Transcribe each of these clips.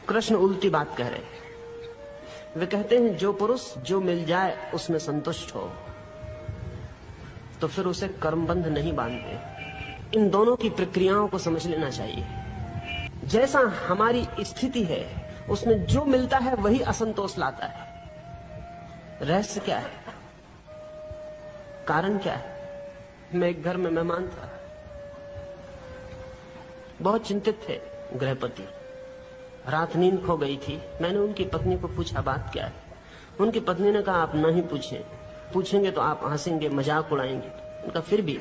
कृष्ण उल्टी बात कह रहे हैं। वे कहते हैं जो पुरुष जो मिल जाए उसमें संतुष्ट हो तो फिर उसे कर्मबंध नहीं बांधते। इन दोनों की प्रक्रियाओं को समझ लेना चाहिए। जैसा हमारी स्थिति है उसमें जो मिलता है वही असंतोष लाता है। रहस्य क्या है, कारण क्या है? मैं एक घर में मेहमान था, बहुत चिंतित थे गृहपति। रात नींद खो गई थी। मैंने उनकी पत्नी को पूछा बात क्या है। उनकी पत्नी ने कहा आप नहीं पूछें, पूछेंगे तो आप हंसेंगे, मजाक उड़ाएंगे। उनका फिर भी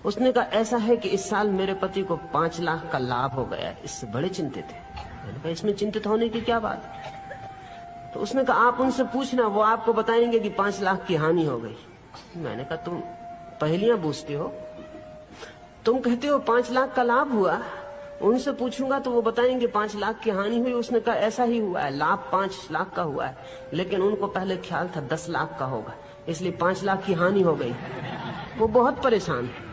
उसने कहा ऐसा है कि इस साल मेरे पति को 5 लाख का लाभ हो गया है, इससे बड़े चिंतित है। मैंने कहा इसमें चिंतित होने की क्या बात है? तो उसने कहा आप उनसे पूछना, वो आपको बताएंगे कि 5 लाख की हानि हो गई। मैंने कहा तुम पहेलियां बूझते हो, तुम कहते हो 5 लाख का लाभ हुआ, उनसे पूछूंगा तो वो बताएंगे 5 लाख की हानि हुई। उसने कहा ऐसा ही हुआ है, लाभ 5 लाख का हुआ है, लेकिन उनको पहले ख्याल था 10 लाख का होगा, इसलिए 5 लाख की हानि हो गई। वो बहुत परेशान है।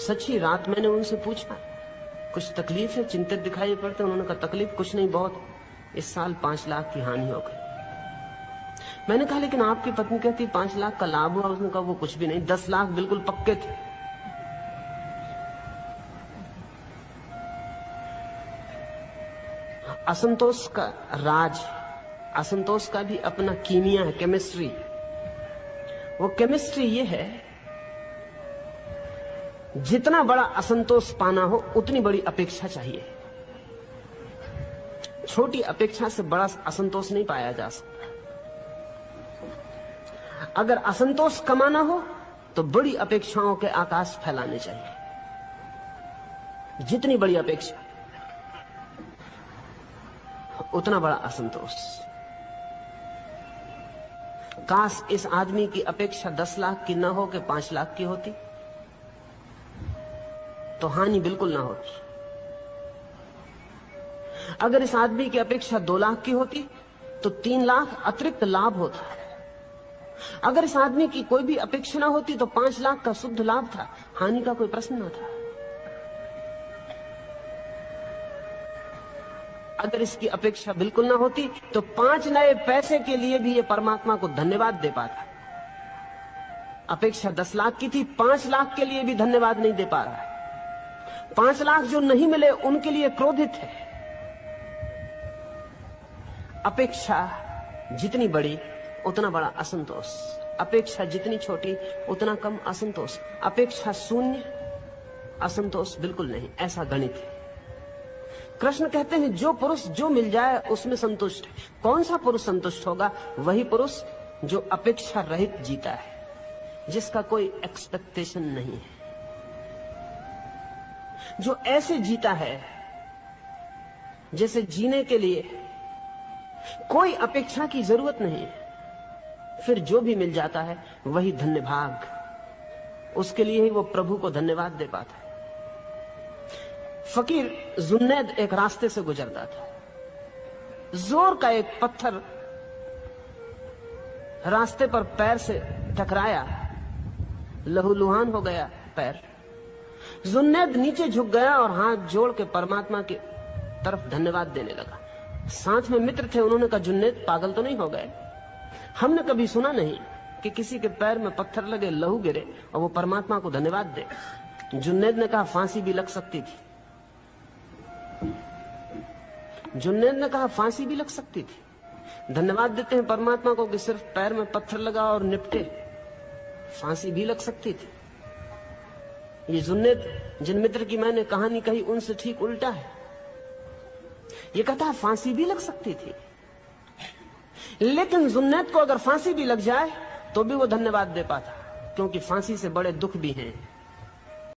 सच्ची रात मैंने उनसे पूछा कुछ तकलीफ है, चिंतित दिखाई पड़ते। उन्होंने कहा तकलीफ कुछ नहीं, बहुत, इस साल 5 लाख की हानि हो गई। मैंने कहा लेकिन आपकी पत्नी कहती 5 लाख का लाभ हुआ। उसने कहा वो कुछ भी नहीं, 10 लाख बिल्कुल पक्के थे। असंतोष का राज, असंतोष का भी अपना कीमिया है, केमिस्ट्री। वो केमिस्ट्री ये है, जितना बड़ा असंतोष पाना हो उतनी बड़ी अपेक्षा चाहिए। छोटी अपेक्षा से बड़ा असंतोष नहीं पाया जा सकता। अगर असंतोष कमाना हो तो बड़ी अपेक्षाओं के आकाश फैलाने चाहिए। जितनी बड़ी अपेक्षा उतना बड़ा असंतोष। काश इस आदमी की अपेक्षा 10 लाख की न हो के 5 लाख की होती तो हानि बिल्कुल ना होती। अगर इस आदमी की अपेक्षा 2 लाख की होती तो 3 लाख अतिरिक्त लाभ होता। अगर इस आदमी की कोई भी अपेक्षा ना होती तो 5 लाख का शुद्ध लाभ था, हानि का कोई प्रश्न ना था। अगर इसकी अपेक्षा बिल्कुल ना होती तो 5 नए पैसे के लिए भी ये परमात्मा को धन्यवाद दे पाता। अपेक्षा 10 लाख की थी, 5 लाख के लिए भी धन्यवाद नहीं दे पा रहा है। 5 लाख जो नहीं मिले उनके लिए क्रोधित है। अपेक्षा जितनी बड़ी उतना बड़ा असंतोष, अपेक्षा जितनी छोटी उतना कम असंतोष। अपेक्षा शून्य, असंतोष बिल्कुल नहीं, ऐसा गणित है। कृष्ण कहते हैं जो पुरुष जो मिल जाए उसमें संतुष्ट है। कौन सा पुरुष संतुष्ट होगा? वही पुरुष जो अपेक्षा रहित जीता है, जिसका कोई एक्सपेक्टेशन नहीं है, जो ऐसे जीता है जैसे जीने के लिए कोई अपेक्षा की जरूरत नहीं है। फिर जो भी मिल जाता है वही धन्य भाग, उसके लिए ही वो प्रभु को धन्यवाद दे पाता है। फकीर जुन्नैद एक रास्ते से गुजरता था। जोर का एक पत्थर रास्ते पर पैर से टकराया, लहूलुहान हो गया पैर। जुन्नैद नीचे झुक गया और हाथ जोड़ के परमात्मा की तरफ धन्यवाद देने लगा। साथ में मित्र थे, उन्होंने कहा जुन्नैद पागल तो नहीं हो गए? हमने कभी सुना नहीं कि किसी के पैर में पत्थर लगे, लहू गिरे और वो परमात्मा को धन्यवाद दे। जुन्नैद ने कहा फांसी भी लग सकती थी। जुन्नैद ने कहा फांसी भी लग सकती थी। धन्यवाद देते हैं परमात्मा को कि सिर्फ पैर में पत्थर लगा और निपटे, फांसी भी लग सकती थी। ये जुन्नैद जिन मित्र की मैंने कहानी कही उनसे ठीक उल्टा है। ये कहता है फांसी भी लग सकती थी, लेकिन जुन्नैद को अगर फांसी भी लग जाए तो भी वो धन्यवाद दे पाता, क्योंकि फांसी से बड़े दुख भी हैं।